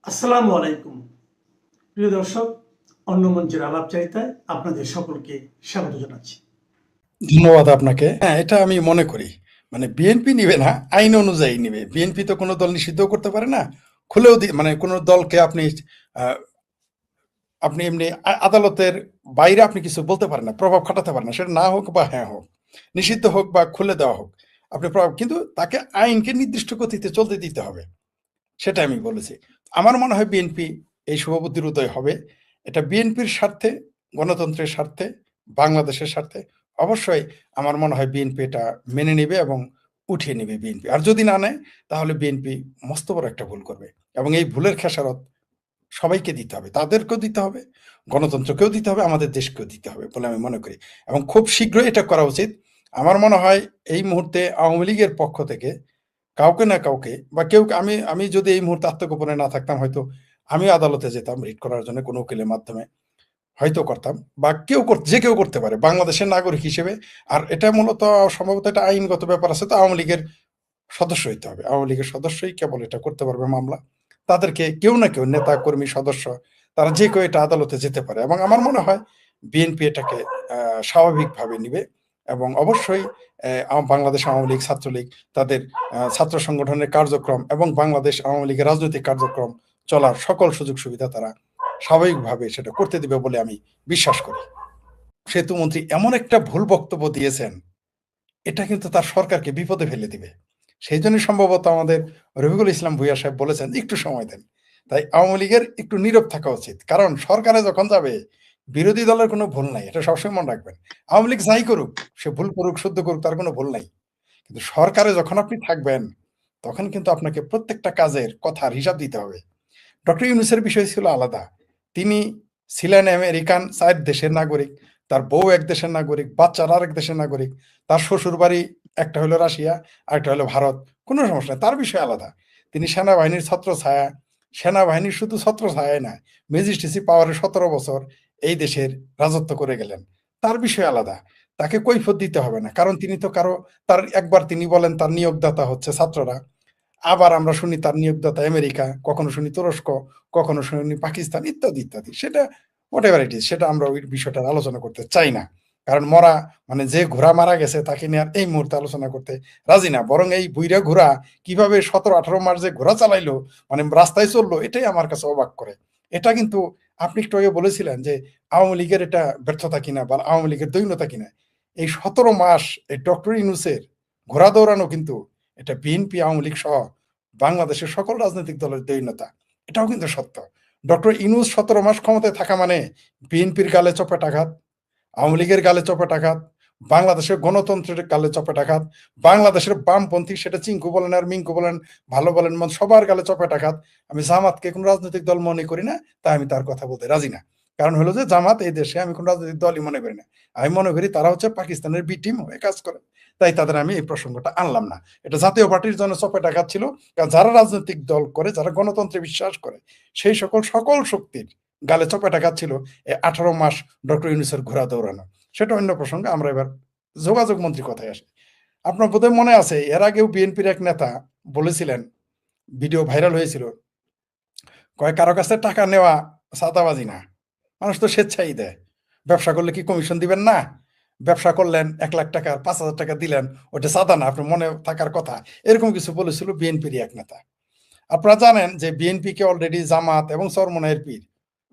আসসালামু আলাইকুম প্রিয় দর্শক, অন্য মঞ্চের আলাপচারিতায় আপনাদের সকলকে স্বাগত জানাচ্ছি। ধন্যবাদ আপনাকে। হ্যাঁ, এটা আমি মনে করি। মানে বিএনপি নিবে না, আইন অনুযায়ী নিবে। বিএনপি তো কোনো দল নিষিদ্ধও করতে পারে না, খুলেও মানে কোনো দলকে আপনি আহ, আপনি এমনি আদালতের বাইরে আপনি কিছু বলতে পারেন না, প্রভাব খাটাতে পারেন না। সেটা না হোক বা হ্যাঁ হোক, নিষিদ্ধ হোক বা খুলে দেওয়া হোক, আপনি প্রভাব, কিন্তু তাকে আইনকে নির্দিষ্ট গতিতে চলতে দিতে হবে। সেটা আমি বলেছি। আমার মনে হয় বিএনপি এই শুভবুদ্ধির উদয় হবে। এটা বিএনপির স্বার্থে, গণতন্ত্রের স্বার্থে, বাংলাদেশের স্বার্থে। অবশ্যই আমার মনে হয় বিএনপি এটা মেনে নেবে এবং উঠিয়ে নেবে বিএনপি। আর যদি না নেয়, তাহলে বিএনপি মস্ত বড় একটা ভুল করবে, এবং এই ভুলের খেসারত সবাইকে দিতে হবে। তাদেরকেও দিতে হবে, গণতন্ত্রকেও দিতে হবে, আমাদের দেশকেও দিতে হবে বলে আমি মনে করি। এবং খুব শীঘ্রই এটা করা উচিত। আমার মনে হয় এই মুহূর্তে আওয়ামী লীগের পক্ষ থেকে কাউকে না কাউকে, বা কেউ, আমি আমি যদি এই মুহূর্তে আত্মগোপনে না থাকতাম, হয়তো আমি আদালতে যেতাম রিট করার জন্য কোনো উকিলের মাধ্যমে, হয়তো করতাম। বা যে কেউ করতে পারে বাংলাদেশের নাগরিক হিসেবে। আর এটা মূলত সম্ভবত এটা আইনগত ব্যাপার আছে, তো আওয়ামী লীগের সদস্য হইতে হবে। আওয়ামী লীগের সদস্যই কেবল এটা করতে পারবে মামলা। তাদেরকে কেউ না কেউ, নেতা কর্মী সদস্য, তারা যে কেউ এটা আদালতে যেতে পারে। এবং আমার মনে হয় বিএনপি এটাকে স্বাভাবিকভাবে নিবে। এবং অবশ্যই বাংলাদেশ আওয়ামী লীগ, ছাত্রলীগ, তাদের ছাত্র সংগঠনের কার্যক্রম এবং বাংলাদেশ আওয়ামী লীগের রাজনৈতিক কার্যক্রম চলার সকল সুযোগ সুবিধা তারা স্বাভাবিকভাবে সেটা করতে দিবে বলে আমি বিশ্বাস করি। সেতুমন্ত্রী এমন একটা ভুল বক্তব্য দিয়েছেন, এটা কিন্তু তার সরকারকে বিপদে ফেলে দিবে। সেই জন্য সম্ভবত আমাদের রফিকুল ইসলাম ভূঁইয়া সাহেব বলেছেন একটু সময় দেন। তাই আওয়ামী লীগের একটু নীরব থাকা উচিত, কারণ সরকারে যখন যাবে, বিরোধী দলের কোনো ভুল নাই, এটা সবসময় মনে রাখবেন। আওয়ামী লীগ যাই করুক, সে ভুল করুক শুদ্ধ করুক, তার কোনো ভুল নাই। কিন্তু সরকারে যখন আপনি থাকবেন, তখন কিন্তু আপনাকে প্রত্যেকটা কাজের কথার হিসাব দিতে হবে। ডক্টর ইউনূসের বিষয় ছিল আলাদা। তিনি ছিলেন আমেরিকান ৪ দেশের নাগরিক, তার বউ এক দেশের নাগরিক, বাচ্চারা আরেক দেশের নাগরিক, তার শ্বশুরবাড়ি একটা হলো রাশিয়া, আরেকটা হলো ভারত। কোনো সমস্যা নাই, তার বিষয় আলাদা। তিনি সেনাবাহিনীর ছত্রছায়া, সেনাবাহিনীর শুধু ছত্রছায়াই না, ম্যাজিস্ট্রেসি পাওয়ারে ১৭ বছর এই দেশের রাজত্ব করে গেলেন। তার বিষয় আলাদা। তাকে কৈফিয়ত দিতে হবে না, কারণ তিনি তো কারো, তার একবার তিনি বলেন তার নিয়োগদাতা হচ্ছে ছাত্ররা, আবার আমরা শুনি তার নিয়োগদাতা আমেরিকা, কখনো শুনি তুরস্ক, কখনো শুনি পাকিস্তান, ইত্যাদি ইত্যাদি। সেটা হোয়াটএভার ইট ইজ, সেটা আমরা ওই বিষয়টার আলোচনা করতে চাই না। কারণ মরা, মানে যে ঘোড়া মারা গেছে তাকে নিয়ে আর এই মুহূর্তে আলোচনা করতে রাজি না। বরং এই বুইরা ঘোড়া কিভাবে ১৭-১৮ মাস যে ঘোড়া চালাইলো, মানে রাস্তায় চললো, এটাই আমার কাছে অবাক করে। এটা কিন্তু আপনি একটু আগে বলেছিলেন যে আওয়ামী লীগের এটা ব্যর্থতা কিনা বা আওয়ামী লীগের দৈন্যতা কিনা। এই ১৭ মাস এই ডক্টর ইউনূসের ঘোড়া দৌড়ানো কিন্তু এটা বিএনপি, আওয়ামী লীগ সহ বাংলাদেশের সকল রাজনৈতিক দলের দৈন্যতা। এটাও কিন্তু সত্য। ডক্টর ইউনূস ১৭ মাস ক্ষমতায় থাকা মানে বিএনপির গালে চপেটাঘাত, আওয়ামী লীগের গালে চপেটাঘাত, বাংলাদেশের গণতন্ত্রের গালে চপেটাঘাত, বাংলাদেশের বামপন্থী, সেটা চিঙ্কু বলেন আর মিঙ্কু বলেন, ভালো বলেন মন্দ, সবার গালে চপেটাঘাত। আমি জামাতকে কোন রাজনৈতিক দল মনে করি না, তাই আমি তার কথা বলতে রাজি না। কারণ হলো যে জামাত এই দেশে আমি কোন রাজনৈতিক দলই মনে করি না। আমি মনে করি তারা হচ্ছে পাকিস্তানের বি টিম হয়ে কাজ করে। তাই তাদের আমি এই প্রসঙ্গটা আনলাম না। এটা জাতীয় পার্টির জন্য চপেটাঘাত ছিল। কারণ যারা রাজনৈতিক দল করে, যারা গণতন্ত্রে বিশ্বাস করে, সেই সকল শক্তির গালে চপেটাঘাত ছিল এই ১৮ মাস ডক্টর ইউনূসের ঘোড়া দৌড়ানো। সেটা অন্য প্রসঙ্গে। আমরা এবার যোগাযোগ মন্ত্রীর কথায় আসি। আপনার বোধহয় মনে আছে, এর আগেও বিএনপির এক নেতা বলেছিলেন, ভিডিও ভাইরাল হয়েছিল, কয় কারো কাছে টাকা নেওয়া চাঁদাবাজি না, মানুষ তো স্বেচ্ছাই দেয়। ব্যবসা করলে কি কমিশন দিবেন না? ব্যবসা করলেন ১,০০,০০০ টাকার ৫,০০০ টাকা দিলেন, ওটা চাঁদা না, আপনার মনে থাকার কথা। এরকম কিছু বলেছিল বিএনপির এক নেতা। আপনারা জানেন যে বিএনপিকে অলরেডি জামাত এবং চরমনাইয়ের পীর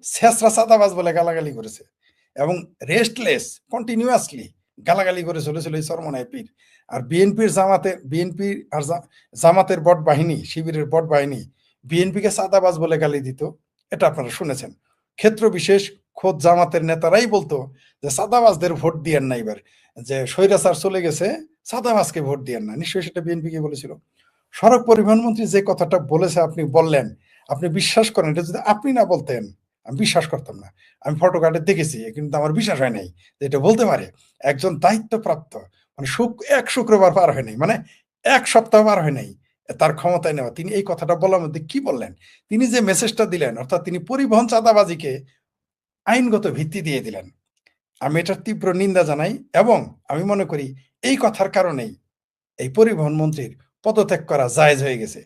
ছেঁচড়া চাঁদাবাজ বলে গালাগালি করেছে, এবং রেস্টলেস কন্টিনিউয়াসলি গালাগালি করে চলেছিল এই চরমনাইয়ের পীর। আর বিএনপি আর জামাতের বট বাহিনী, শিবিরের বট বাহিনী বিএনপিকে চাঁদাবাজ বলে গালি দিত। এটা আপনারা শুনেছেন। ক্ষেত্র বিশেষ খোদ জামাতের নেতারাই বলতো যে চাঁদাবাজদের ভোট দিয়েন না, এবার যে স্বৈরাচার চলে গেছে, চাঁদাবাজকে ভোট দিয়েন না। নিশ্চয়ই সেটা বিএনপিকে বলেছিল। সড়ক পরিবহন মন্ত্রী যে কথাটা বলেছে, আপনি বললেন, আপনি বিশ্বাস করেন, এটা যদি আপনি না বলতেন আমি বিশ্বাস করতাম না। আমি ফটো কার্ডে দেখেছি, কিন্তু আমার বিশ্বাস হয় নাই যে এটা বলতে পারে একজন দায়িত্বপ্রাপ্ত, মানে এক শুক্রবার পার হয় নাই, মানে ১ সপ্তাহ পার হয় নাই তার ক্ষমতায় নেওয়া, তিনি এই কথাটা বলার মধ্যে কি বললেন? তিনি যে মেসেজটা দিলেন, অর্থাৎ তিনি পরিবহন চাঁদাবাজিকে আইনগত ভিত্তি দিয়ে দিলেন। আমি এটার তীব্র নিন্দা জানাই, এবং আমি মনে করি এই কথার কারণেই এই পরিবহন মন্ত্রীর পদত্যাগ করা জায়েজ হয়ে গেছে,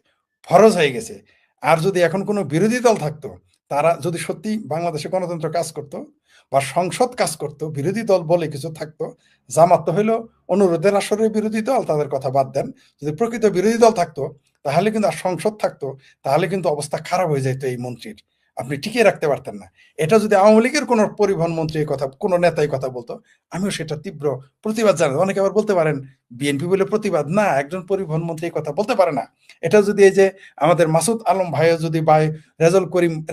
ফরজ হয়ে গেছে। আর যদি এখন কোনো বিরোধী দল থাকতো, তারা যদি সত্যি বাংলাদেশে গণতন্ত্র কাজ করত বা সংসদ কাজ করত, বিরোধী দল বলে কিছু থাকতো, জামাত তো হইলো অনুরোধের আসরের বিরোধী দল, তাদের কথা বাদ দেন। যদি প্রকৃত বিরোধী দল থাকতো তাহলে কিন্তু আর সংসদ থাকতো, তাহলে কিন্তু অবস্থা খারাপ হয়ে যেত এই মন্ত্রীর, আপনি টিকিয়ে রাখতে পারতেন না। এটা যদি আওয়ামী লীগের কোনো পরিবহন মন্ত্রী এই কথা, কোনো নেতাই কথা বলতো, আমিও সেটা তীব্র প্রতিবাদ জানাই। অনেকে আবার বলতে পারেন বিএনপি বলে প্রতিবাদ না, একজন পরিবহন মন্ত্রী এই কথা বলতে পারে না। এটা যদি এই যে আমাদের মাসুদ আলম ভাইও যদি বা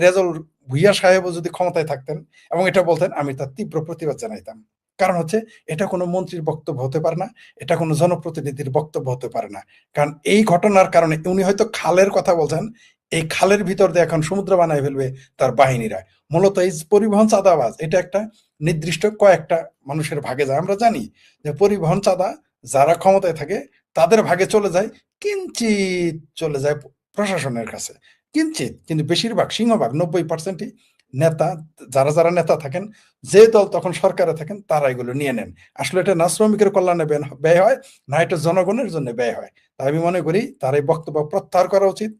রেজল ভুইয়া সাহেবও যদি ক্ষমতায় থাকতেন এবং এটা বলতেন, আমি তার তীব্র প্রতিবাদ জানাইতাম। কারণ হচ্ছে এটা কোনো মন্ত্রীর বক্তব্য হতে পারে না, এটা কোনো জনপ্রতিনিধির বক্তব্য হতে পারে না। কারণ এই ঘটনার কারণে উনি হয়তো খালের কথা বলছেন, এই খালের ভিতর দিয়ে এখন সমুদ্র বানায় ফেলবে তার বাহিনীরা। মূলত এই পরিবহন চাঁদাবাজ, এটা একটা নির্দিষ্ট কয়েকটা মানুষের ভাগে যায়। আমরা জানি যে পরিবহন চাঁদা যারা ক্ষমতায় থাকে তাদের ভাগে চলে যায়, কিঞ্চিত চলে যায় প্রশাসনের কাছে, কিঞ্চিত। কিন্তু বেশিরভাগ, সিংহভাগ 90%ই নেতা, যারা যারা নেতা থাকেন, যে দল তখন সরকারে থাকেন, তারা এগুলো নিয়ে নেন। আসলে এটা না শ্রমিকের কল্যাণে ব্যয় হয়, না এটা জনগণের জন্য ব্যয় হয়। তাই আমি মনে করি তার এই বক্তব্য প্রত্যাহার করা উচিত।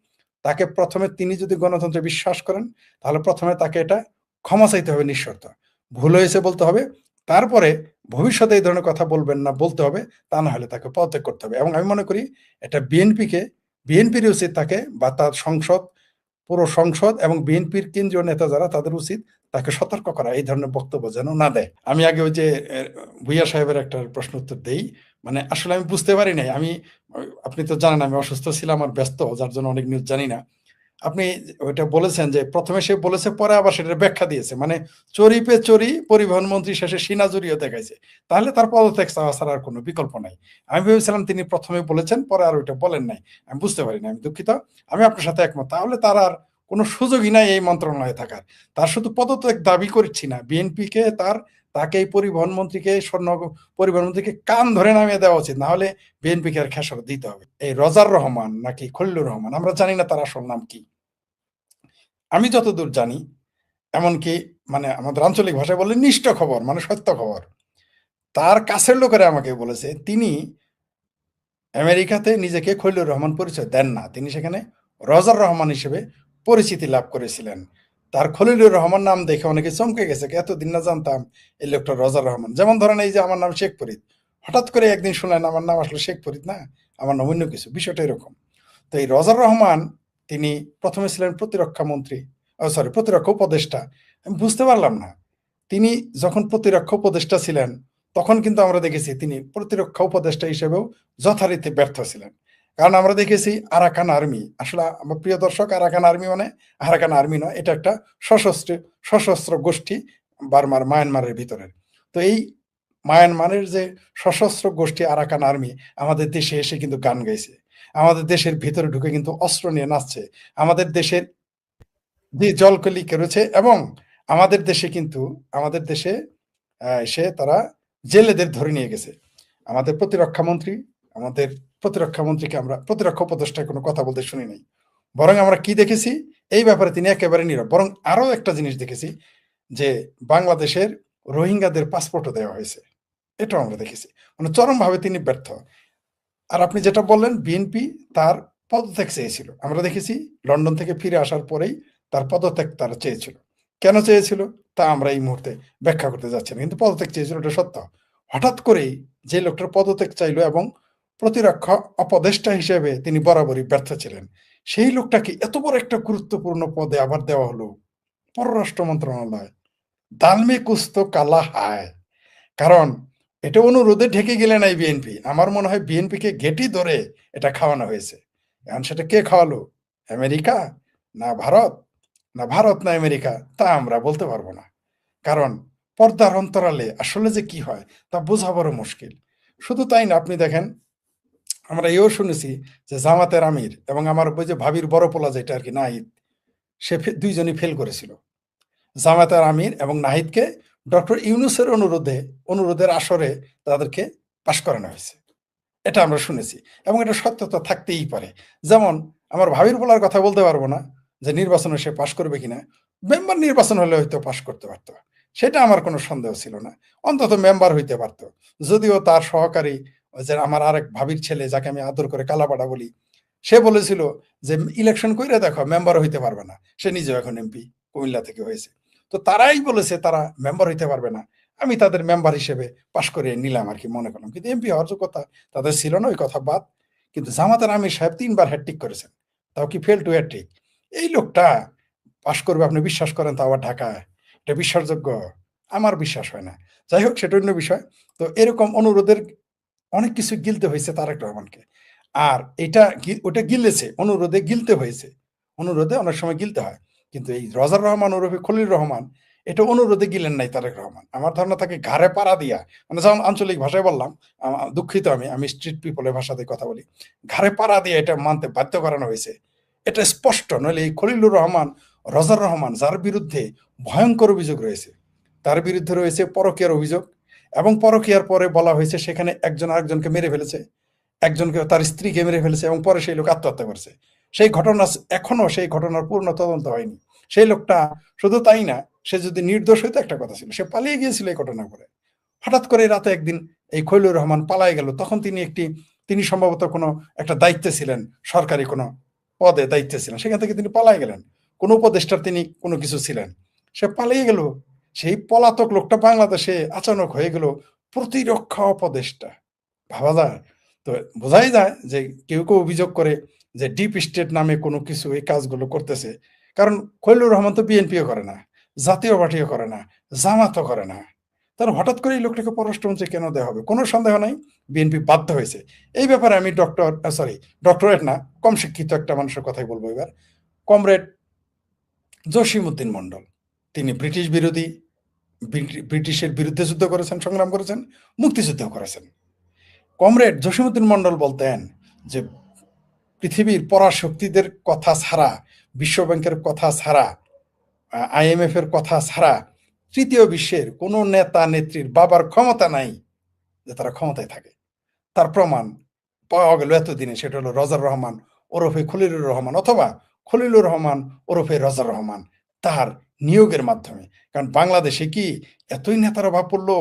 তাকে প্রথমে, তিনি যদি গণতন্ত্রে বিশ্বাস করেন, তাহলে প্রথমে তাকে এটা ক্ষমা চাইতে হবে নিঃশর্ত, ভুল হয়েছে বলতে হবে। তারপরে ভবিষ্যতে এই ধরনের কথা বলবেন না বলতে হবে, তা না হলে তাকে পদত্যাগ করতে হবে। এবং আমি মনে করি এটা বিএনপির উচিত তাকে, বা তার সংসদ, পুরো সংসদ এবং বিএনপির কেন্দ্রীয় নেতা যারা, তাদের উচিত তাকে সতর্ক করা, এই ধরনের বক্তব্য যেন না দেয়। আমি আগে ওই যে ভুইয়া সাহেবের একটা প্রশ্ন উত্তর দেই। মানে আসলে আমি বুঝতে পারি নাই, আপনি তো জানেন আমি অসুস্থ ছিলাম আর ব্যস্ত, যার জন্য অনেক নিউজ জানি না। আপনি ওইটা বলেছেন যে প্রথমে সে বলেছে, পরে আবার সেটার ব্যাখ্যা দিয়েছে, মানে চড়ি পে চড়ি পরিবহন মন্ত্রী শেষে সিনাজুরিও দেখাইছে, তাহলে তার পদত্যাগ চাওয়া ছাড়া আর কোনো বিকল্প নাই। আমি ভেবেছিলাম তিনি প্রথমে বলেছেন, পরে আর ওইটা বলেন নাই, আমি বুঝতে পারি না, আমি দুঃখিত। আমি আপনার সাথে একমত, তাহলে তার আর কোনো সুযোগই নাই এই মন্ত্রণালয়ে থাকার। তার শুধু পদত্যাগ দাবি করছি না, বিএনপিকে তাকে এই পরিবহন মন্ত্রীকে কান ধরে নামিয়ে দেওয়া উচিত, না হলে বিএনপিকে আর খেসারত দিতে হবে। এই রজার রহমান নাকি খলিলুর রহমান, আমরা জানি না তার আসল নাম কি। আমি যতদূর জানি, এমনকি মানে আমাদের আঞ্চলিক ভাষায় বললে নিষ্ঠ খবর, মানে সত্য খবর, তার কাছের লোকেরা আমাকে বলেছে তিনি আমেরিকাতে নিজেকে খলিলুর রহমান পরিচয় দেন না, তিনি সেখানে রজার রহমান হিসেবে পরিচিতি লাভ করেছিলেন। তার খলিলুর রহমান নাম দেখে অনেকে চমকে গেছে, এতদিন না জানতাম এই লোকটা রজার রহমান। যেমন ধরেন এই যে আমার নাম শেখ ফরিদ, হঠাৎ করে একদিন শুনলেন আমার নাম আসলে শেখ ফরিদ না, আমার নাম অন্য কিছু, বিষয়টা এরকম। তো এই রজার রহমান, তিনি প্রথমে ছিলেন প্রতিরক্ষা মন্ত্রী, প্রতিরক্ষা উপদেষ্টা। আমি বুঝতে পারলাম না, তিনি যখন প্রতিরক্ষা উপদেষ্টা ছিলেন তখন কিন্তু আমরা দেখেছি তিনি প্রতিরক্ষা উপদেষ্টা হিসেবেও যথারীতি ব্যর্থ ছিলেন। কারণ আমরা দেখেছি আরাকান আর্মি, আসলে আমার প্রিয় দর্শক, আরাকান আর্মি মানে আরাকান আর্মি নয়, এটা একটা সশস্ত্র গোষ্ঠী মায়ানমারের ভিতরের। তো এই মায়ানমারের যে সশস্ত্র গোষ্ঠী আরাকান আর্মি আমাদের দেশে এসে কিন্তু গান গাইছে, আমাদের দেশের ভিতরে ঢুকে কিন্তু অস্ত্র নিয়ে নাচছে, আমাদের দেশের যে জলকলি কেড়েছে, এবং আমাদের দেশে এসে তারা জেলেদের ধরে নিয়ে গেছে। আমাদের প্রতিরক্ষা মন্ত্রীকে আমরা প্রতিরক্ষা উপদেষ্টায় কোনো কথা বলতে শুনি নাই। বরং আমরা কি দেখেছি এই ব্যাপারে, তিনি একেবারে নীরব। বরং আরো একটা জিনিস দেখেছি, যে বাংলাদেশের রোহিঙ্গাদের পাসপোর্টও দেওয়া হয়েছে, এটাও আমরা দেখেছি। মানে চরমভাবে তিনি ব্যর্থ। আর আপনি যেটা বললেন বিএনপি তার পদত্যাগ চেয়েছিল, আমরা দেখেছি লন্ডন থেকে ফিরে আসার পরেই তার পদত্যাগ তারা চেয়েছিল। কেন চেয়েছিল তা আমরা এই মুহূর্তে ব্যাখ্যা করতে যাচ্ছি না, কিন্তু পদত্যাগ চেয়েছিল, এটা সত্য। হঠাৎ করেই যে লোকটার পদত্যাগ চাইলো এবং প্রতিরক্ষা উপদেষ্টা হিসেবে তিনি বরাবরই ব্যর্থ ছিলেন, সেই লোকটাকে এত বড় একটা গুরুত্বপূর্ণ পদে আবার দেওয়া হলো, পররাষ্ট্র মন্ত্রণালয়। দালমে কুস্তো কালা হায়। কারণ এটা অনুরোধে ঢেকে গেলে নাই বিএনপি, আমার মনে হয় বিএনপিকে ঘেঁটি ধরে এটা খাওয়ানো হয়েছে। এখন সেটা কে খাওয়ালো, আমেরিকা না ভারত, না আমেরিকা, তা আমরা বলতে পারবো না। কারণ পর্দার অন্তরালে আসলে যে কি হয় তা বোঝা বড় মুশকিল। শুধু তাই না, আপনি দেখেন আমরা এও শুনেছি যে জামাতের আমির এবং আমার ওই যে ভাবির বড় পোলা যেটা আর কি নাহিদ, দুইজনই ফেল করেছিল। জামায়াতের আমির এবং নাহিদকে ডক্টর ইউনূসের অনুরোধের আসরে তাদেরকে পাশ করানো হয়েছে, এটা আমরা শুনেছি। এবং এটা সত্যতা থাকতেই পারে। যেমন আমার ভাবির বলার কথা বলতে পারবো না যে নির্বাচনে সে পাশ করবে কিনা, মেম্বার নির্বাচন হলে হয়তো পাশ করতে পারতো, সেটা আমার কোনো সন্দেহ ছিল না, অন্তত মেম্বার হইতে পারতো। যদিও তার সহকারী, ওই যে আমার আরেক ভাবির ছেলে যাকে আমি আদর করে কালাপাড়া বলি, সে বলেছিল যে ইলেকশন কইরা দেখো মেম্বার হইতে পারবে না। সে নিজেও এখন এমপি কুমিল্লা থেকে হয়েছে। তো তারাই বলেছে তারা মেম্বার হইতে পারবে না। আমি তাদের মেম্বার হিসেবে পাশ করে নিলাম আর কি মনে করলাম। কিন্তু এমপি হওয়ার যোগ্যতা তাদের ছিল না, ওই কথা বাদ। কিন্তু জামাতের আমির সাহেব ৩ বার হ্যাট্রিক করেছেন। তাও কি ফেল টু হ্যাট্রিক। এই লোকটা পাশ করবে আপনি বিশ্বাস করেন, তো আবার ঢাকায়? এটা বিশ্বাসযোগ্য? আমার বিশ্বাস হয় না। যাই হোক সেটা অন্য বিষয়। তো এরকম অনুরোধের অনেক কিছু গিলতে হয়েছে তারেক রহমানকে। আর এটা ওটা গিলেছে, অনুরোধে গিলতে হয়েছে। অনুরোধে অনেক সময় গিলতে হয়। কিন্তু এই রজার রহমান ওরফে খলিল রহমান এটা অনুরোধে গিলেন নাই তারেক রহমান। আমার ধারণা তাকে ঘাড়ে পাড়া দিয়া, মানে যেমন আঞ্চলিক ভাষায় বললাম, দুঃখিত আমি স্ট্রিট পিপলের ভাষাতে কথা বলি। ঘাড়ে পাড়া দিয়ে এটা মানতে বাধ্য করানো হয়েছে। এটা স্পষ্ট, নইলে এই খলিলুর রহমান, রজার রহমান যার বিরুদ্ধে ভয়ংকর অভিযোগ রয়েছে, তার বিরুদ্ধে রয়েছে পরকীয়ার অভিযোগ, এবং পরকীয়ার পরে বলা হয়েছে সেখানে একজন আরেকজনকে মেরে ফেলেছে, একজনকে তার স্ত্রীকে মেরে ফেলেছে এবং পরে সেই লোক আত্মহত্যা করেছে। সেই ঘটনা এখনো সেই ঘটনার পূর্ণ তদন্ত হয়নি। সেই লোকটা শুধু তাই না, সে যদি নির্দোষ হইতো একটা কথা ছিল, সে পালিয়ে গিয়েছিল এই ঘটনা করে। হঠাৎ করে রাতে একদিন এই খৈলুর রহমান পালাই গেল। তখন তিনি সম্ভবত কোনো একটা দায়িত্বে ছিলেন, সরকারি কোনো পদে দায়িত্বে ছিলেন, সেখান থেকে তিনি পালাই গেলেন। কোন উপদেষ্টার তিনি কোনো কিছু ছিলেন, সে পালিয়ে গেল। সেই পলাতক লোকটা বাংলাদেশে আচানক হয়ে গেল প্রতিরক্ষা উপদেষ্টা। ভাবা যায়? তো বোঝাই যায় যে কেউ কেউ অভিযোগ করে যে ডিপ স্টেট নামে কোনো কিছু এই কাজগুলো করতেছে। কারণ খলিলুর রহমান তো বিএনপিও করে না, জাতীয় পার্টিও করে না, জামাতও করে না। তার হঠাৎ করে এই লোকটাকে পররাষ্ট্রমন্ত্রী কেন দেওয়া হবে? কোনো সন্দেহ নাই বিএনপি বাধ্য হয়েছে। এই ব্যাপারে আমি ডক্টরেট না, কম শিক্ষিত একটা মানুষের কথাই বলবো এবার। কমরেড জসিমউদ্দিন মন্ডল, তিনি ব্রিটিশ বিরোধী, ব্রিটিশের বিরুদ্ধে যুদ্ধ করেছেন, সংগ্রাম করেছেন, মুক্তিযুদ্ধ করেছেন। কমরেড জসিমউদ্দিন মন্ডল বলতেন যে পৃথিবীর পরাশক্তিদের কথা ছাড়া, বিশ্বব্যাংকের কথা ছাড়া, আইএমএফ এর কথা ছাড়া তৃতীয় বিশ্বের কোনো নেতা নেত্রীর বাবার ক্ষমতা নাই যে তারা ক্ষমতায় থাকে। তার প্রমাণ পাওয়া গেল এতদিনে, সেটা হলো রজার রহমান ওরফে খলিলুর রহমান, অথবা খলিলুর রহমান ওরফে রজার রহমান, তার নিয়োগের মাধ্যমে। কারণ বাংলাদেশে কি এতই নেতার অভাব পড়লো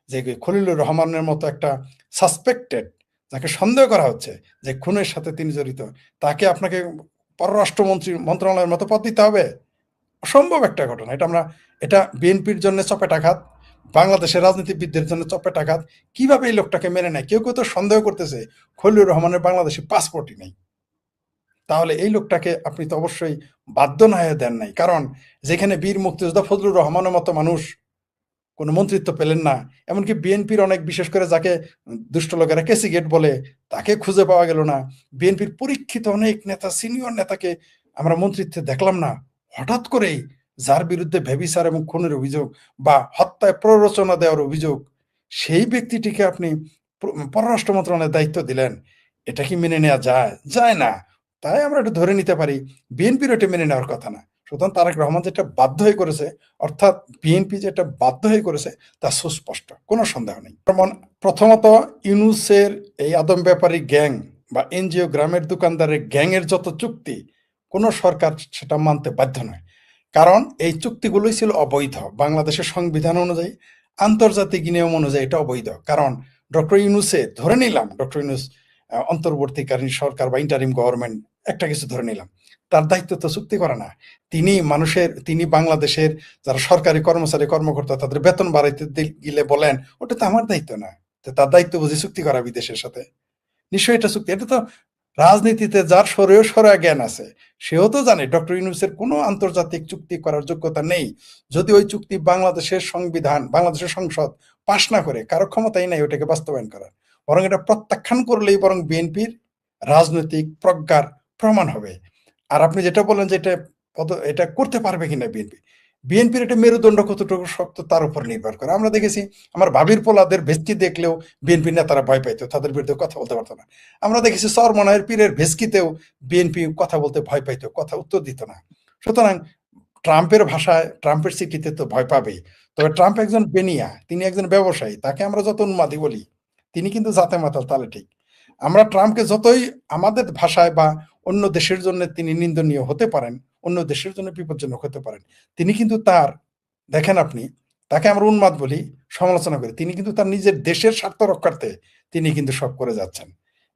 যে খলিলুর রহমানের মতো একটা সাসপেক্টেড, যাকে সন্দেহ করা হচ্ছে যে খুনের সাথে তিনি জড়িত, তাকে আপনাকে পররাষ্ট্রমন্ত্রী মন্ত্রণালয়ের মতো পদ দিতে হবে? অসম্ভব একটা ঘটনা। এটা বিএনপির জন্য চপেটাঘাত, বাংলাদেশের রাজনীতিবিদদের জন্য চপেটাঘাত। কিভাবে এই লোকটাকে মেনে নেয়? কেউ কেউ তো সন্দেহ করতেছে খলিলুর রহমানের বাংলাদেশে পাসপোর্টই নেই। তাহলে এই লোকটাকে আপনি তো অবশ্যই বাধ্য না হয়ে দেন নাই। কারণ যেখানে বীর মুক্তিযোদ্ধা ফজলুর রহমানের মতো মানুষ কোনো মন্ত্রিত্ব পেলেন না, এমনকি বিএনপির অনেক, বিশেষ করে যাকে দুষ্ট লোকেরা কেসিগেট বলে, তাকে খুঁজে পাওয়া গেল না। বিএনপির পরীক্ষিত অনেক নেতা, সিনিয়র নেতাকে আমরা মন্ত্রিত্বে দেখলাম না। হঠাৎ করেই যার বিরুদ্ধে ব্যভিচার এবং খুনের অভিযোগ বা হত্যায় প্ররোচনা দেওয়ার অভিযোগ, সেই ব্যক্তিটিকে আপনি পররাষ্ট্র মন্ত্রণালয়ের দায়িত্ব দিলেন। এটা কি মেনে নেওয়া যায়? যায় না। তাই আমরা এটা ধরে নিতে পারি বিএনপির এটা মেনে নেওয়ার কথা না। সুতরাং তারেক রহমান যেটা বাধ্য হয়ে করেছে, অর্থাৎ বিএনপি যেটা বাধ্য হয়ে করেছে, তা সুস্পষ্ট, কোনো সন্দেহ নেই। প্রথমত ইউনূসের এই আদম ব্যাপারী গ্যাং বা এনজিও গ্রামের দোকানদারের গ্যাংয়ের যত চুক্তি, কোনো সরকার সেটা মানতে বাধ্য নয়। কারণ এই চুক্তিগুলোই ছিল অবৈধ। বাংলাদেশের সংবিধান অনুযায়ী, আন্তর্জাতিক নিয়ম অনুযায়ী এটা অবৈধ। কারণ ডক্টর ইউনূসে, ধরে নিলাম ডক্টর ইউনূস অন্তর্বর্তীকালীন সরকার বা ইন্টারিম গভর্নমেন্ট, একটা কিছু ধরে নিলাম, তার দায়িত্ব তো চুক্তি করা না। তিনি বাংলাদেশের যারা সরকারি কর্মচারী কর্মকর্তা তাদের বেতন বাড়াইতে গেলে বলেন ওটা তো আমার দায়িত্ব না। তার দায়িত্ব বুঝি চুক্তি করা বিদেশের সাথে? নিশ্চয়ই এটা চুক্তি। এটা তো রাজনীতিতে যার সরে জ্ঞান আছে, সেও তো জানে ডক্টর ইউনূসের কোনো আন্তর্জাতিক চুক্তি করার যোগ্যতা নেই। যদি ওই চুক্তি বাংলাদেশের সংবিধান, বাংলাদেশের সংসদ পাশ না করে, কারো ক্ষমতাই নাই ওটাকে বাস্তবায়ন করার। বরং এটা প্রত্যাখ্যান করলেই বরং বিএনপির রাজনৈতিক প্রজ্ঞার প্রমাণ হবে। আর আপনি যেটা বললেন যে এটা করতে পারবে কিনা বিএনপির এটা মেরুদণ্ড কতটুকু শক্ত তার উপর নির্ভর করে। আমরা দেখেছি আমার ভাবির পোলাদের ভেস্কি দেখলেও বিএনপি নেতারা ভয় পাইতো, তাদের বিরুদ্ধে কথা বলতে পারতো না। আমরা দেখেছি চরমনায়ের পীরের ভেস্কিতেও বিএনপি কথা বলতে ভয় পাইতো, কথা উত্তর দিত না। সুতরাং ট্রাম্পের ভাষায়, ট্রাম্পের সিটিতে তো ভয় পাবেই। তবে ট্রাম্প একজন বেনিয়া, তিনি একজন ব্যবসায়ী, তাকে আমরা যত উন্মাদি বলি, তিনি কিন্তু জাতে মাতাল তালে ঠিক। আমরা ট্রাম্পকে যতই আমাদের ভাষায় বা অন্য দেশের জন্য তিনি নিন্দনীয় হতে পারেন, অন্য দেশের জন্য বিপজ্জনক হতে পারেন, তিনি কিন্তু দেখেন আপনি, তাকে আমরা উন্মাদ বলি, সমালোচনা করি, তিনি কিন্তু তার নিজের দেশের স্বার্থ রক্ষার্থে তিনি কিন্তু সব করে যাচ্ছেন।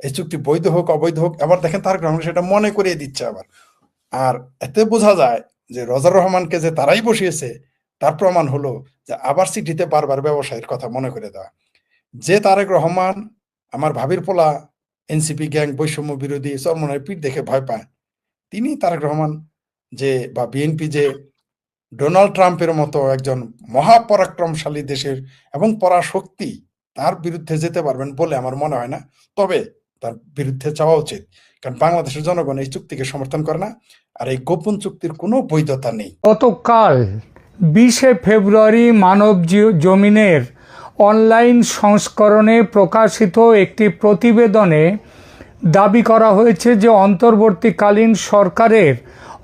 এই চুক্তি বৈধ হোক অবৈধ হোক, আবার দেখেন তারেক রহমান সেটা মনে করিয়ে দিচ্ছে আবার। আর এতে বোঝা যায় যে রজার রহমানকে যে তারাই বসিয়েছে তার প্রমাণ হলো যে আবার চিঠিতে বারবার ব্যবসায়ের কথা মনে করে দেওয়া। যে তারেক রহমান আমার ভাবির পোলা এনসিপি গ্যাং বৈষম্য বিরোধী চরমনের পিঠ দেখে ভয় পায়, তিনি তারেক রহমান যে বা বিএনপি যে ডোনাল্ড ট্রাম্পের মতো একজন মহাপরাক্রমশালী দেশের এবং পরাশক্তি, তার বিরুদ্ধে যেতে পারবেন বলে আমার মনে হয় না। তবে তার বিরুদ্ধে যাওয়া উচিত, কারণ বাংলাদেশের জনগণ এই চুক্তিকে সমর্থন করে না, আর এই গোপন চুক্তির কোনো বৈধতা নেই। গতকাল 20শে ফেব্রুয়ারি মানব জমিনের অনলাইন সংস্করণে প্রকাশিত একটি প্রতিবেদনে দাবি করা হয়েছে যে অন্তর্বর্তীকালীন সরকারের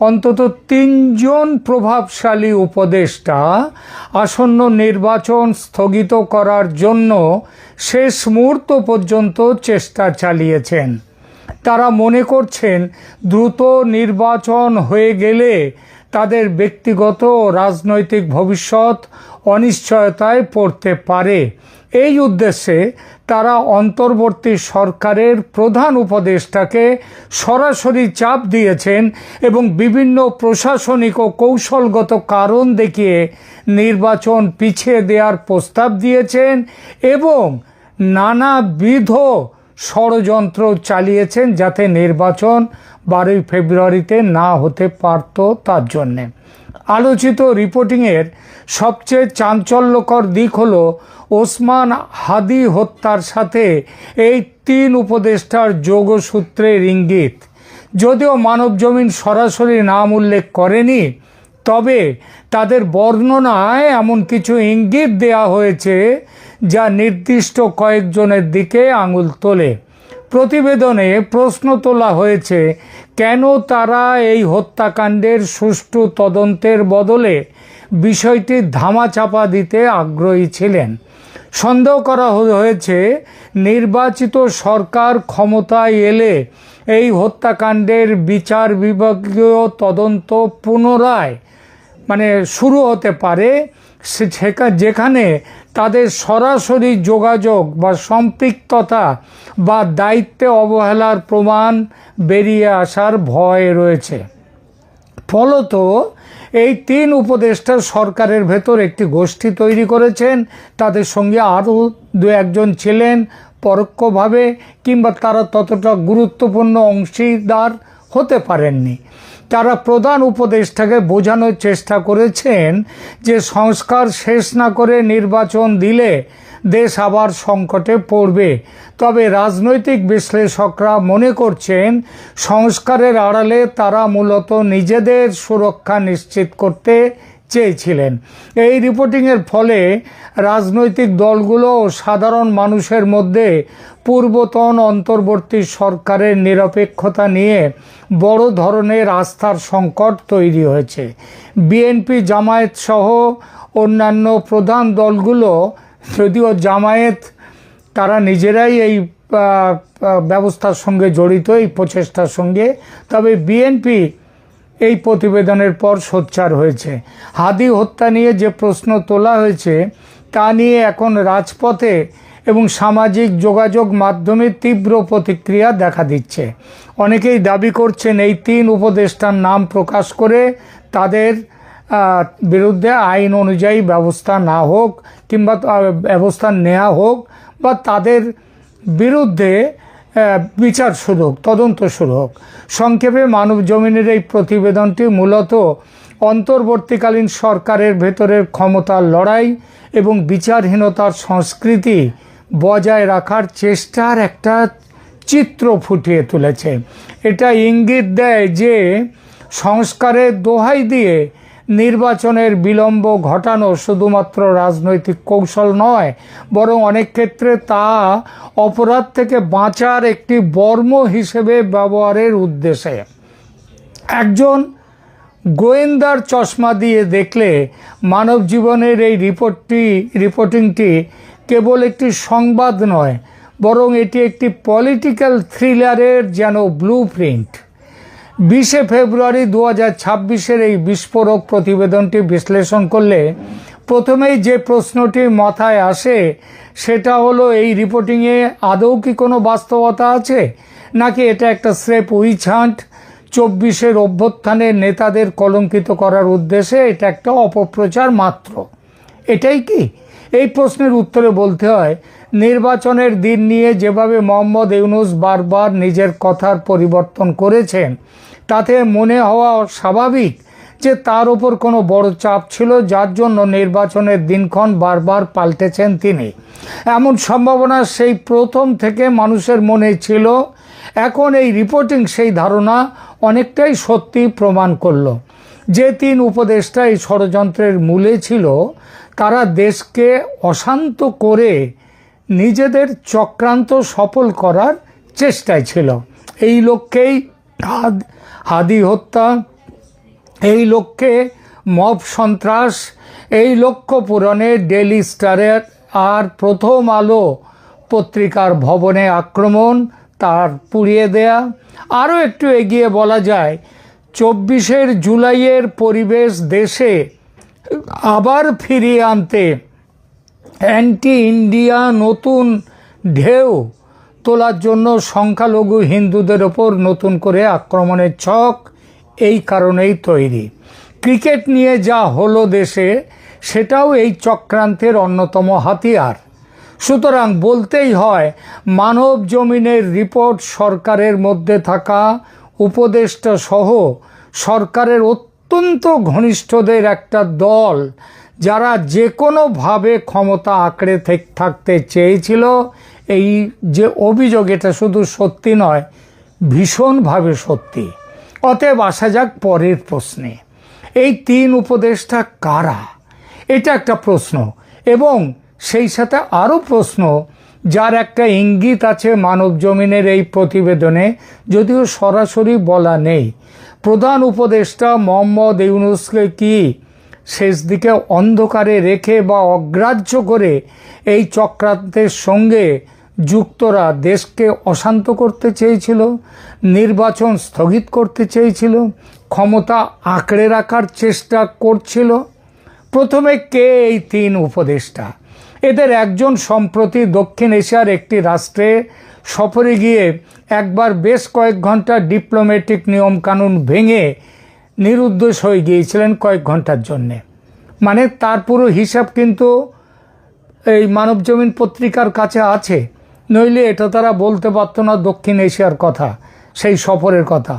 অন্তত 3 জন প্রভাবশালী উপদেষ্টা আসন্ন নির্বাচন স্থগিত করার জন্য শেষ মুহূর্ত পর্যন্ত চেষ্টা চালিয়েছেন। তারা মনে করছেন দ্রুত নির্বাচন হয়ে গেলে তাদের ব্যক্তিগত ও রাজনৈতিক ভবিষ্যৎ অনিশ্চয়তায় পড়তে পারে। এই উদ্দেশ্যে তারা অন্তর্বর্তী সরকারের প্রধান উপদেষ্টাকে সরাসরি চাপ দিয়েছেন এবং বিভিন্ন প্রশাসনিক ও কৌশলগত কারণ দেখিয়ে নির্বাচন পিছিয়ে দেওয়ার প্রস্তাব দিয়েছেন এবং নানাবিধ ষড়যন্ত্র চালিয়েছেন যাতে নির্বাচন 12 ফেব্রুয়ারিতে না হতে পারত তার জন্যে। আলোচিত রিপোর্টিংয়ের সবচেয়ে চাঞ্চল্যকর দিক হলো ওসমান হাদি হত্যার সাথে এই 3 উপদেষ্টার যোগসূত্রের ইঙ্গিত। যদিও মানবজমিন সরাসরি নাম উল্লেখ করেনি, তবে তাদের বর্ণনায় এমন কিছু ইঙ্গিত দেয়া হয়েছে যা নির্দিষ্ট কয়েকজনের দিকে আঙুল তোলে। প্রতিবেদনে প্রশ্ন তোলা হয়েছে কেন তারা এই হত্যাকাণ্ডের সুষ্ঠু তদন্তের বদলে বিষয়টি ধামাচাপা দিতে আগ্রহী ছিলেন। সন্দেহ করা হয়েছে নির্বাচিত সরকার ক্ষমতায় এলে এই হত্যাকাণ্ডের বিচার বিভাগীয় তদন্ত পুনরায় শুরু হতে পারে, যেখানে তাদের সরাসরি যোগাযোগ বা সম্পৃক্ততা বা দায়িত্বে অবহেলার প্রমাণ বেরিয়ে আসার ভয় রয়েছে। ফলত এই 3 উপদেষ্টা সরকারের ভেতর একটি গোষ্ঠী তৈরি করেছেন। তাদের সঙ্গে আরও 2-1 জন ছিলেন পরোক্ষভাবে, কিংবা তারা ততটা গুরুত্বপূর্ণ অংশীদার হতে পারেননি। তারা প্রধান উপদেষ্টাকে বোঝানোর চেষ্টা করেছেন যে সংস্কার শেষ না করে নির্বাচন দিলে দেশ আবার সংকটে পড়বে। তবে রাজনৈতিক বিশ্লেষকরা মনে করছেন সংস্কারের আড়ালে তারা মূলত নিজেদের সুরক্ষা নিশ্চিত করতে চেয়েছিলেন। এই রিপোর্টিংয়ের ফলে রাজনৈতিক দলগুলো ও সাধারণ মানুষের মধ্যে পূর্বতন অন্তর্বর্তী সরকারের নিরপেক্ষতা নিয়ে বড় ধরনের আস্থার সংকট তৈরি হয়েছে। বিএনপি, জামায়াত সহ অন্যান্য প্রধান দলগুলো, যদিও জামায়াত তারা নিজেরাই এই ব্যবস্থার সঙ্গে জড়িত, এই প্রচেষ্টার সঙ্গে, তবে বিএনপি এই প্রতিবেদনের পর সোচ্চার হয়েছে। হাদি হত্যা নিয়ে যে প্রশ্ন তোলা হয়েছে তা নিয়ে এখন রাজপথে এবং সামাজিক যোগাযোগ মাধ্যমে তীব্র প্রতিক্রিয়া দেখা দিচ্ছে। অনেকেই দাবি করছেন এই 3 উপদেষ্টার নাম প্রকাশ করে তাদের বিরুদ্ধে আইন অনুযায়ী ব্যবস্থা না হোক, কিংবা ব্যবস্থা নেওয়া হোক, বা তাদের বিরুদ্ধে বিচার শুরু হোক, তদন্ত শুরু হোক। সংক্ষেপে মানবজমিনের এই প্রতিবেদনটি মূলত অন্তর্বর্তীকালীন সরকারের ভেতরের ক্ষমতার লড়াই এবং বিচারহীনতার সংস্কৃতি বজায় রাখার চেষ্টার একটা চিত্র ফুটিয়ে তুলেছে। এটা ইঙ্গিত দেয় যে সংস্কারের দোহাই দিয়ে নির্বাচনের বিলম্ব ঘটানো শুধুমাত্র রাজনৈতিক কৌশল নয়, বরং অনেক ক্ষেত্রে তা অপরাধ থেকে বাঁচার একটি বর্ম হিসেবে ব্যবহারের উদ্দেশ্যে। একজন গোয়েন্দার চশমা দিয়ে দেখলে মানব জীবনের এই রিপোর্টিংটি কেবল একটি সংবাদ নয়, বরং এটি একটি পলিটিক্যাল থ্রিলারের যেন ব্লুপ্রিন্ট। 20শে ফেব্রুয়ারি 2026-এর এই বিস্ফোরক প্রতিবেদনটি বিশ্লেষণ করলে প্রথমেই যে প্রশ্নটি মাথায় আসে সেটা হলো, এই রিপোর্টিংয়ে আদৌ কি কোনো বাস্তবতা আছে, নাকি এটা একটা স্রেফ উইচ হান্ট, 24-এর অভ্যুত্থানের নেতাদের কলঙ্কিত করার উদ্দেশ্যে এটা একটা অপপ্রচার মাত্র? এটাই কি? এই প্রশ্নের উত্তরে বলতে হয়, নির্বাচনের দিন নিয়ে যেভাবে মোহাম্মদ ইউনূস বারবার নিজের কথার পরিবর্তন করেছেন, তাতে মনে হওয়া স্বাভাবিক যে তার উপর কোনো বড় চাপ ছিল, যার জন্য নির্বাচনের দিনক্ষণ বারবার পাল্টেছেন তিনি। এমন সম্ভাবনা সেই প্রথম থেকে মানুষের মনে ছিল। এখন এই রিপোর্টিং সেই ধারণা অনেকটাই সত্যি প্রমাণ করল। যে 3 উপদেষ্টা এই ষড়যন্ত্রের মূলে ছিল, তারা দেশকে অশান্ত করে নিজেদের চক্রান্ত সফল করার চেষ্টায় ছিল। এই লক্ষ্যেই হাদি হত্যা, এই লক্ষ্যে মব সন্ত্রাস, এই লক্ষ্য পূরণে ডেইলি স্টারের আর প্রথম আলো পত্রিকার ভবনে আক্রমণ, তার পুড়িয়ে দেয়া। আরও একটু এগিয়ে বলা যায়, 24 জুলাইয়ের পরিবেশ দেশে আবার ফিরিয়ে আনতে অ্যান্টি ইন্ডিয়া নতুন ঢেউ তোলার জন্য সংখ্যালঘু হিন্দুদের ওপর নতুন করে আক্রমণের ছক এই কারণেই তৈরি। ক্রিকেট নিয়ে যা হলো দেশে, সেটাও এই চক্রান্তের অন্যতম হাতিয়ার। সুতরাং বলতেই হয়, মানব জমিনের রিপোর্ট সরকারের মধ্যে থাকা উপদেষ্টা সহ সরকারের অত্যন্ত ঘনিষ্ঠদের একটা দল, যারা যে কোনোভাবে ক্ষমতা আঁকড়ে থাকতে চেয়েছিল। এই যে অভিযোগ, এটা শুধু সত্যি নয়, ভীষণভাবে সত্যি। অতএব আসা যাক পরের প্রশ্নে, এই 3 উপদেষ্টা কারা? এটা একটা প্রশ্ন, এবং সেই সাথে আরও প্রশ্ন যার একটা ইঙ্গিত আছে মানব জমিনের এই প্রতিবেদনে, যদিও সরাসরি বলা নেই। প্রধান উপদেষ্টা মোহাম্মদ ইউনূসকে কি শেষ দিকে অন্ধকারে রেখে বা অগ্রাহ্য করে এই চক্রান্তের সঙ্গে যুক্তরা দেশকে অশান্ত করতে চেয়েছিল, নির্বাচন স্থগিত করতে চেয়েছিল, ক্ষমতা আঁকড়ে রাখার চেষ্টা করছিল? প্রথমে কে এই 3 উপদেষ্টা? এদের একজন সম্প্রতি দক্ষিণ এশিয়ার একটি রাষ্ট্রে সফরে গিয়ে একবার বেশ কয়েক ঘন্টা ডিপ্লোম্যাটিক নিয়মকানুন ভেঙে নিরুদ্দেশ হয়ে গিয়েছিলেন কয়েক ঘন্টার জন্যে। মানে তার পুরো হিসাব কিন্তু এই মানবজমিন পত্রিকার কাছে আছে, নইলে এটা তারা বলতে পারত না দক্ষিণ এশিয়ার কথা, সেই সফরের কথা।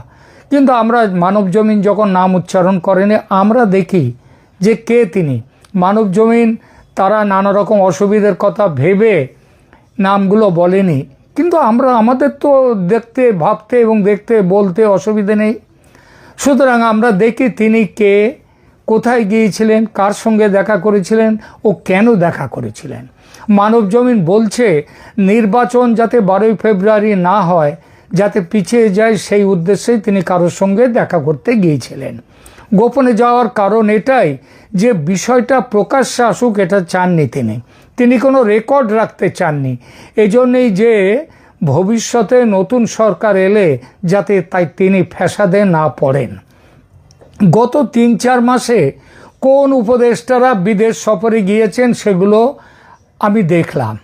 কিন্তু আমরা মানবজমিন যখন নাম উচ্চারণ করেনি, আমরা দেখি যে কে তিনি। মানবজমিন তারা নানা রকম অসুবিধার কথা ভেবে নামগুলো বলেনি, কিন্তু আমাদের তো দেখতে, ভাবতে এবং দেখতে, বলতে অসুবিধে নেই। সুতরাং আমরা দেখি তিনি কে, কোথায় গিয়েছিলেন, কার সঙ্গে দেখা করেছিলেন ও কেন দেখা করেছিলেন। মানবজমিন বলছে, নির্বাচন যাতে 12 ফেব্রুয়ারি না হয়, যাতে পিছিয়ে যায়, সেই উদ্দেশ্যেই তিনি কারোর সঙ্গে দেখা করতে গিয়েছিলেন। গোপনে যাওয়ার কারণ এটাই যে বিষয়টা প্রকাশ্যে আসুক, এটা চাননি তিনি কোনো রেকর্ড রাখতে চাননি। এজন্যই যে ভবিষ্যতে নতুন সরকার এলে যাতে তিনি ফ্যাসাদে না পড়েন। গত 3-4 মাসে কোন উপদেষ্টারা বিদেশ সফরে গিয়েছেন সেগুলো আমি দেখলাম।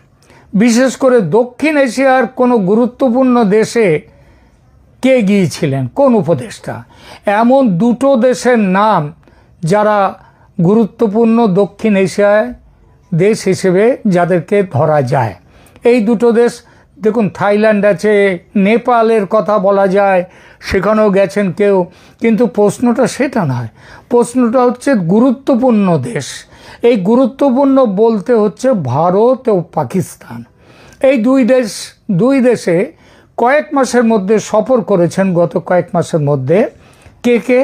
বিশেষ করে দক্ষিণ এশিয়ার কোনো গুরুত্বপূর্ণ দেশে কে গিয়েছিলেন, কোন উপদেষ্টা? এমন 2টো দেশের নাম যারা গুরুত্বপূর্ণ দক্ষিণ এশিয়ায় দেশ হিসেবে যাদেরকে ধরা যায়। এই 2টো দেশ দেখুন, থাইল্যান্ড আছে, নেপালের কথা বলা যায়, সেখানেও গেছেন কেউ। কিন্তু প্রশ্নটা সেটা নয়, প্রশ্নটা হচ্ছে গুরুত্বপূর্ণ দেশ। এই গুরুত্বপূর্ণ বলতে হচ্ছে ভারত ও পাকিস্তান। এই দুই দেশে কয়েক মাসের মধ্যে সফর করেছেন, গত কয়েক মাসের মধ্যে। কে?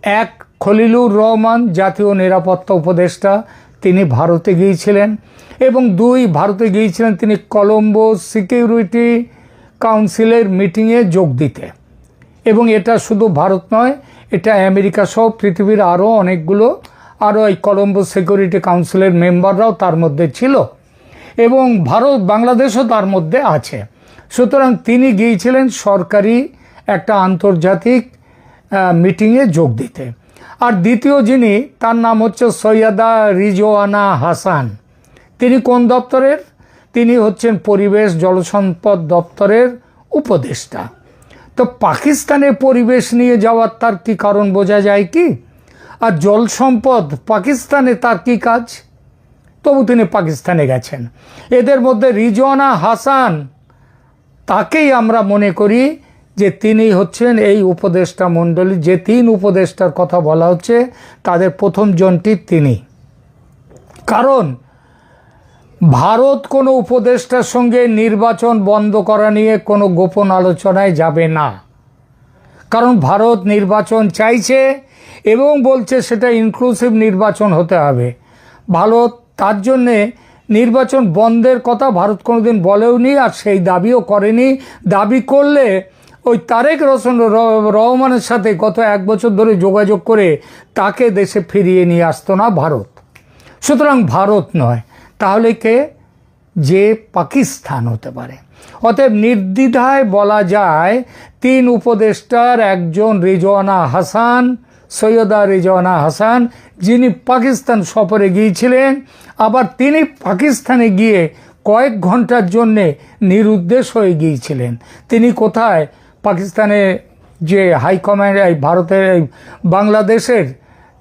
1, খলিলুর রহমান, জাতীয় নিরাপত্তা উপদেষ্টা, তিনি ভারতে গিয়েছিলেন। এবং 2, ভারতে গিয়েছিলেন তিনি কলম্বো সিকিউরিটি কাউন্সিলের মিটিংয়ে যোগ দিতে। এবং এটা শুধু ভারত নয়, এটা আমেরিকা সহ পৃথিবীর আরও অনেকগুলো, আরও এই কলম্বো সিকিউরিটি কাউন্সিলের মেম্বাররাও তার মধ্যে ছিল, এবং বাংলাদেশও তার মধ্যে আছে। সুতরাং তিনি গিয়েছিলেন সরকারি একটা আন্তর্জাতিক মিটিংয়ে যোগ দিতে। আর দ্বিতীয় যিনি, তার নাম হচ্ছে সৈয়দা রিজওয়ানা হাসান। তিনি কোন দপ্তরের? তিনি হচ্ছেন পরিবেশ জলসম্পদ দপ্তরের উপদেষ্টা। তো পাকিস্তানে পরিবেশ নিয়ে যাওয়ার তার কি কারণ বোঝা যায় কি? আর জল সম্পদ পাকিস্তানে তার কি কাজ? তবু তিনি পাকিস্তানে গেছেন। এদের মধ্যে রিজওয়ানা হাসান, তাকেই আমরা মনে করি যে তিনি হচ্ছেন এই উপদেষ্টা মণ্ডলী, যে 3 উপদেষ্টার কথা বলা হচ্ছে তাদের প্রথম জনটি তিনি। কারণ ভারত কোনো উপদেষ্টার সঙ্গে নির্বাচন বন্ধ করা নিয়ে কোনো গোপন আলোচনায় যাবে না। কারণ ভারত নির্বাচন চাইছে এবং বলছে সেটা ইনক্লুসিভ নির্বাচন হতে হবে। ভারত তার জন্যে নির্বাচন বন্ধের কথা ভারত কোনোদিন বলেওনি, আর সেই দাবিও করেনি। দাবি করলে ওই তারেক রহমানের সাথে গত 1 বছর ধরে যোগাযোগ করে তাকে দেশে ফিরিয়ে নিয়ে আসতো না ভারত। সুতরাং ভারত নয়, তাহলে কে? যে পাকিস্তান হতে পারে। অতএব নির্দ্বিধায় বলা যায় 3 উপদেষ্টার একজন রিজওয়ানা হাসান, সৈয়দা রিজওয়ানা হাসান, যিনি পাকিস্তান সফরে গিয়েছিলেন। আবার তিনি পাকিস্তানে গিয়ে কয়েক ঘন্টার জন্যে নিরুদ্দেশ হয়ে গিয়েছিলেন। তিনি কোথায়? পাকিস্তানে যে হাইকমান্ড, ভারতের বাংলাদেশের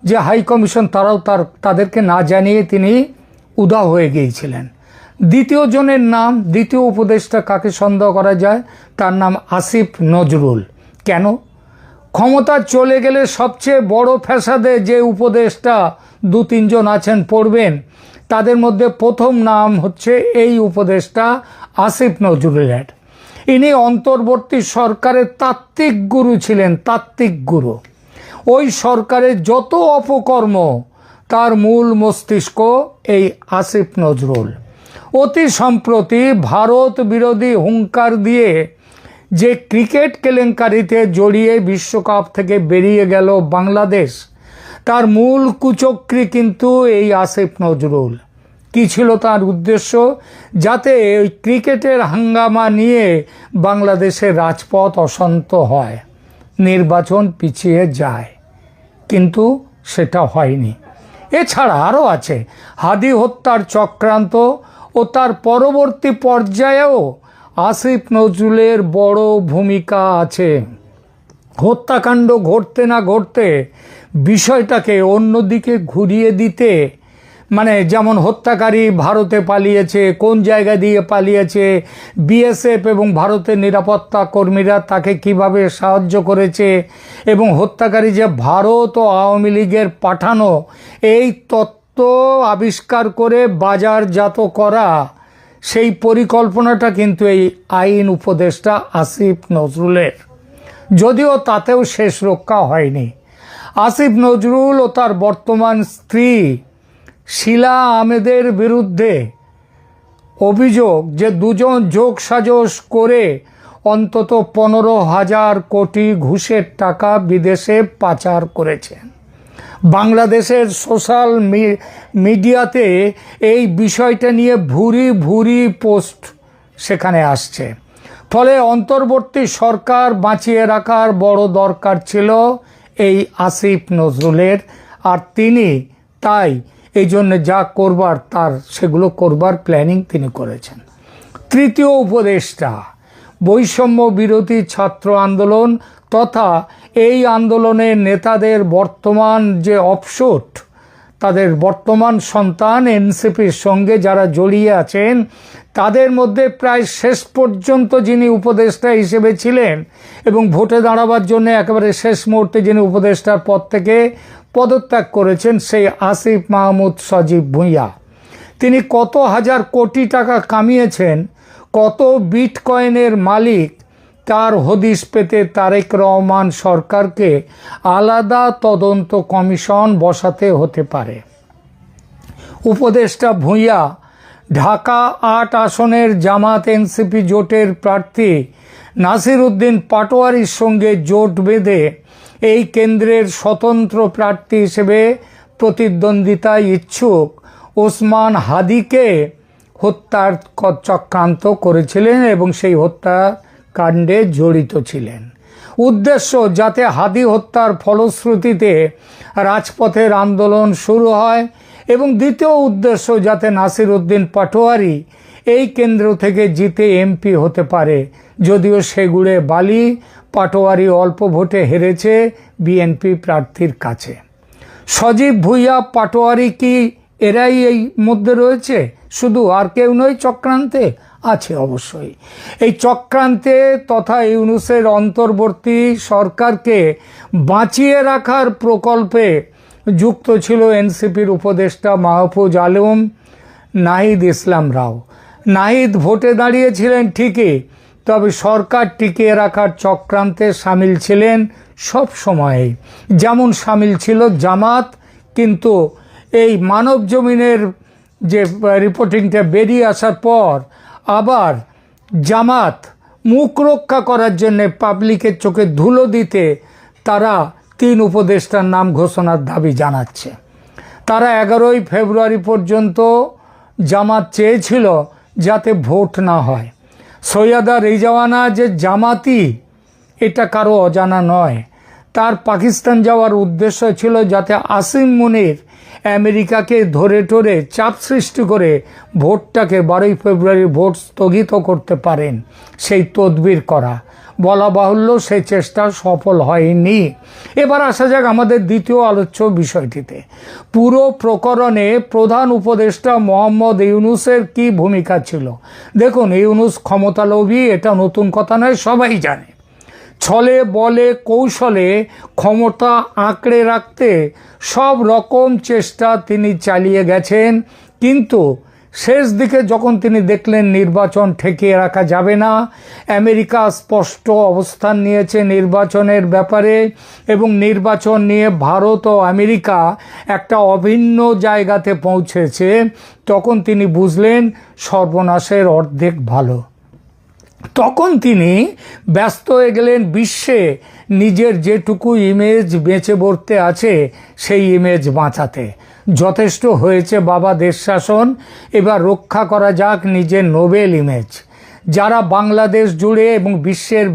যে হাই কমিশন, তারাও তাদেরকে না জানিয়ে তিনি উধাও হয়ে গিয়েছিলেন। দ্বিতীয় জনের নাম, দ্বিতীয় উপদেষ্টা কাকে সন্দেহ করা যায়? তার নাম আসিফ নজরুল। কেন? ক্ষমতা চলে গেলে সবচেয়ে বড় ফ্যাসাদে যে উপদেষ্টা 2-3 জন আছেন পড়বেন, তাদের মধ্যে প্রথম নাম হচ্ছে এই উপদেষ্টা আসিফ নজরুলের। ইনি অন্তর্বর্তী সরকারের তাত্ত্বিক গুরু ছিলেন, তাত্ত্বিক গুরু। ওই সরকারের যত অপকর্ম তার মূল মস্তিষ্ক এই আসিফ নজরুল। অতি সম্প্রতি ভারত বিরোধী হুঙ্কার দিয়ে যে ক্রিকেট কেলেঙ্কারিতে জড়িয়ে বিশ্বকাপ থেকে বেরিয়ে গেল বাংলাদেশ, তার মূল কুচক্রী কিন্তু এই আসিফ নজরুল। কি ছিল তার উদ্দেশ্য? যাতে ওই ক্রিকেটের হাঙ্গামা নিয়ে বাংলাদেশের রাজপথ অশান্ত হয়, নির্বাচন পিছিয়ে যায়, কিন্তু সেটা হয়নি। এছাড়া আরও আছে হাদি হত্যার চক্রান্ত, ও তার পরবর্তী পর্যায়েও আসিফ নজরুলের বড় ভূমিকা আছে। হত্যাকাণ্ড ঘটতে না ঘটতে বিষয়টাকে অন্যদিকে ঘুরিয়ে দিতে, মানে যেমন হত্যাকারী ভারতে পালিয়েছে, কোন জায়গা দিয়ে পালিয়েছে, বিএসএফ এবং ভারতের নিরাপত্তা কর্মীরা তাকে কিভাবে সাহায্য করেছে, এবং হত্যাকারী যে ভারত ও আওয়ামী লীগের পাঠানো, এই তত্ত্ব আবিষ্কার করে বাজারজাত করা, সেই পরিকল্পনাটা কিন্তু এই আইন উপদেষ্টা আসিফ নজরুলের। যদিও তাতেও শেষ রক্ষা হয়নি। আসিফ নজরুল ও তার বর্তমান স্ত্রী শিলা আহমেদের বিরুদ্ধে অভিযোগ যে 2 জন যোগসাজশ করে অন্তত 15,000 কোটি ঘুষের টাকা বিদেশে পাচার করেছেন। বাংলাদেশের সোশ্যাল মিডিয়াতে এই বিষয়টা নিয়ে ভুরি ভুরি পোস্ট সেখানে আসছে। ফলে অন্তর্বর্তী সরকার বাঁচিয়ে রাখার বড় দরকার ছিল এই আসিফ নজরুলের, আর তিনি তাই এই জন্য যা করবার তার সেগুলো করবার প্ল্যানিং তিনি করেছেন। তৃতীয় উপদেষ্টা বৈষম্য বিরোধী ছাত্র আন্দোলন তথা এই আন্দোলনের নেতাদের বর্তমান যে অফশুট, তাদের বর্তমান সন্তান এনসিপির সঙ্গে যারা জড়িয়ে আছেন, তাদের মধ্যে প্রায় শেষ পর্যন্ত যিনি উপদেষ্টা হিসেবে ছিলেন এবং ভোটে দাঁড়াবার জন্য একেবারে শেষ মুহূর্তে যিনি উপদেষ্টার পদ থেকে পদত্যাগ করেছেন, সেই আসিফ মাহমুদ সজীব ভুঁইয়া। তিনি কত হাজার কোটি টাকা কামিয়েছেন, কত বিটকয়েনের মালিক, তার হদিশ পেতে তারেক রহমান সরকারকে আলাদা তদন্ত কমিশন বসাতে হতে পারে। উপদেষ্টা ভুঁইয়া ঢাকা 8 আসনের জামাত এনসিপি জোটের প্রার্থী নাসির উদ্দিন পাটোয়ারির সঙ্গে জোট বেঁধে এই কেন্দ্রের স্বতন্ত্র প্রার্থী হিসেবে প্রতিদ্বন্দ্বিতায় ইচ্ছুক ওসমান হাদিকে হত্যার চক্রান্ত করেছিলেন এবং সেই হত্যাকাণ্ডে জড়িত ছিলেন। উদ্দেশ্য যাতে হাদি হত্যার ফলশ্রুতিতে রাজপথের আন্দোলন শুরু হয়, এবং দ্বিতীয় উদ্দেশ্য যাতে নাসির উদ্দিন পাটোয়ারি এই কেন্দ্র থেকে জিতে এমপি হতে পারে, যদিও সেগুড়ে বালি পাটোয়ারি অল্প ভোটে হেরেছে বিএনপি প্রার্থীর কাছে। সজীব ভুইয়া পাটোয়ারি কি এরাই এই মধ্যে রয়েছে শুধু, আর কেউ নয় চক্রান্তে? আছে অবশ্যই। এই চক্রান্তে তথা ইউনূসের অন্তর্বর্তী সরকারকে বাঁচিয়ে রাখার প্রকল্পে যুক্ত ছিল এনসিপির উপদেষ্টা মাহফুজ আলম, নাহিদ ইসলাম রাও। নাহিদ ভোটে দাঁড়িয়েছিলেন ঠিকই, তবে সরকার টিকিয়ে রাখার চক্রান্তে সামিল ছিলেন সব সময়েই, যেমন সামিল ছিল জামাত। কিন্তু এই মানব জমিনের যে রিপোর্টিংটা বেরিয়ে আসার পর আবার জামাত মুখ রক্ষা করার জন্য পাবলিকের চোখে ধুলো দিতে তারা 3 উপদেষ্টার নাম ঘোষণার দাবি জানাচ্ছে। তারা 11ই ফেব্রুয়ারি পর্যন্ত জামাত চেয়েছিল যাতে ভোট না হয়। সৈয়দা রিজওয়ানা যে জামাতি এটা কারো অজানা নয়। তার পাকিস্তান যাওয়ার উদ্দেশ্য ছিল যাতে আসিম মুনির আমেরিকাকে ধরে টরে চাপ সৃষ্টি করে ভোটটাকে 12ই ফেব্রুয়ারি ভোট স্থগিত করতে পারেন, সেই তদবির করা। বলা বাহুল্য সেই চেষ্টা সফল হয়নি। এবার আসা যাক আমাদের দ্বিতীয় আলোচ্য বিষয়টিতে। পুরো প্রকরণে প্রধান উপদেষ্টা মোহাম্মদ ইউনূসের কি ভূমিকা ছিল? দেখুন, ইউনূস ক্ষমতালোভী, এটা নতুন কথা নয়, সবাই জানে। ছলে বলে কৌশলে ক্ষমতা আঁকড়ে রাখতে সব রকম চেষ্টা তিনি চালিয়ে গেছেন, কিন্তু শেষ দিকে যখন তিনি দেখলেন নির্বাচন ঠেকিয়ে রাখা যাবে না, আমেরিকা স্পষ্ট অবস্থান নিয়েছে নির্বাচনের ব্যাপারে, এবং নির্বাচন নিয়ে ভারত ও আমেরিকা একটা অভিন্ন জায়গাতে পৌঁছেছে, তখন তিনি বুঝলেন সর্বনাশের অর্ধেক ভালো। তখন তিনি ব্যস্ত হয়ে গেলেন বিশ্বে নিজের যেটুকু ইমেজ বেঁচে বর্তে আছে সেই ইমেজ বাঁচাতে। যথেষ্ট হয়েছে বাবা দেশ শাসন, এবার রক্ষা করা যাক নিজের নোবেল ইমেজ। যারা বাংলাদেশ জুড়ে এবং বিশ্বের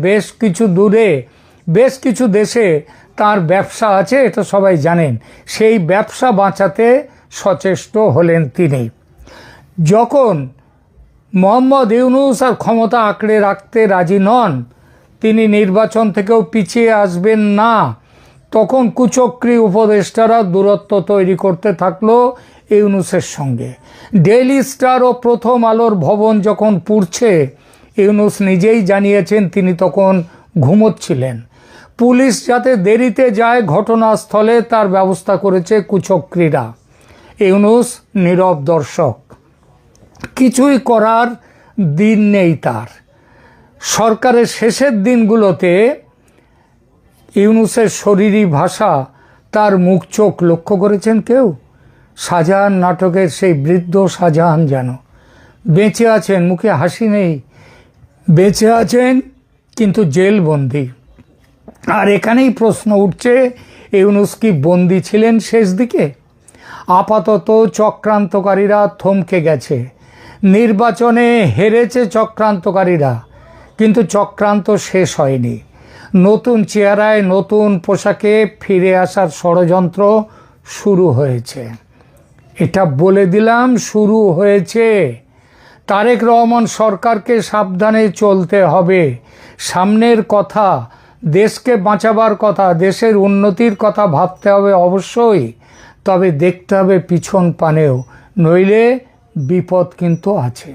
বেশ কিছু দেশে তার ব্যবসা আছে, এটা সবাই জানেন, সেই ব্যবসা বাঁচাতে সচেষ্ট হলেন তিনি। যখন মোহাম্মদ ইউনূস আর ক্ষমতা আঁকড়ে রাখতে রাজি নন, তিনি নির্বাচন থেকেও পিছিয়ে আসবেন না, তখন কুচক্রী উপদেষ্টারা দূরত্ব তৈরি করতে থাকলো ইউনূসের সঙ্গে। ডেইলি স্টার ও প্রথম আলোর ভবন যখন পুড়ছে, ইউনূস নিজেই জানিয়েছেন তিনি তখন ঘুমোচ্ছিলেন। পুলিশ যাতে দেরিতে যায় ঘটনাস্থলে তার ব্যবস্থা করেছে কুচক্রীরা। ইউনূস নীরব দর্শক, কিছুই করার দিন নেই তার। সরকারের শেষের দিনগুলোতে ইউনূসের শরীরী ভাষা, তার মুখ চোখ লক্ষ্য করেছেন কেউ? শাহজাহান নাটকের সেই বৃদ্ধ শাহজাহান যেন বেঁচে আছেন, মুখে হাসি নেই, বেঁচে আছেন কিন্তু জেলবন্দি। আর এখানেই প্রশ্ন উঠছে, ইউনূস কি বন্দি ছিলেন শেষ দিকে? আপাতত চক্রান্তকারীরা থমকে গেছে। নির্বাচনে হেরেছে চক্রান্তকারীরা, কিন্তু চক্রান্ত শেষ হয়নি। নতুন চেহারায় নতুন পোশাকে ফিরে আসার ষড়যন্ত্র শুরু হয়েছে। এটা বলে দিলাম, শুরু হয়েছে। তারেক রহমান সরকারকে সাবধানে চলতে হবে। সামনের কথা, দেশকে বাঁচাবার কথা, দেশের উন্নতির কথা ভাবতে হবে অবশ্যই, তবে দেখতে হবে পিছন পানেও, নইলে বিপদ কিন্তু আছে।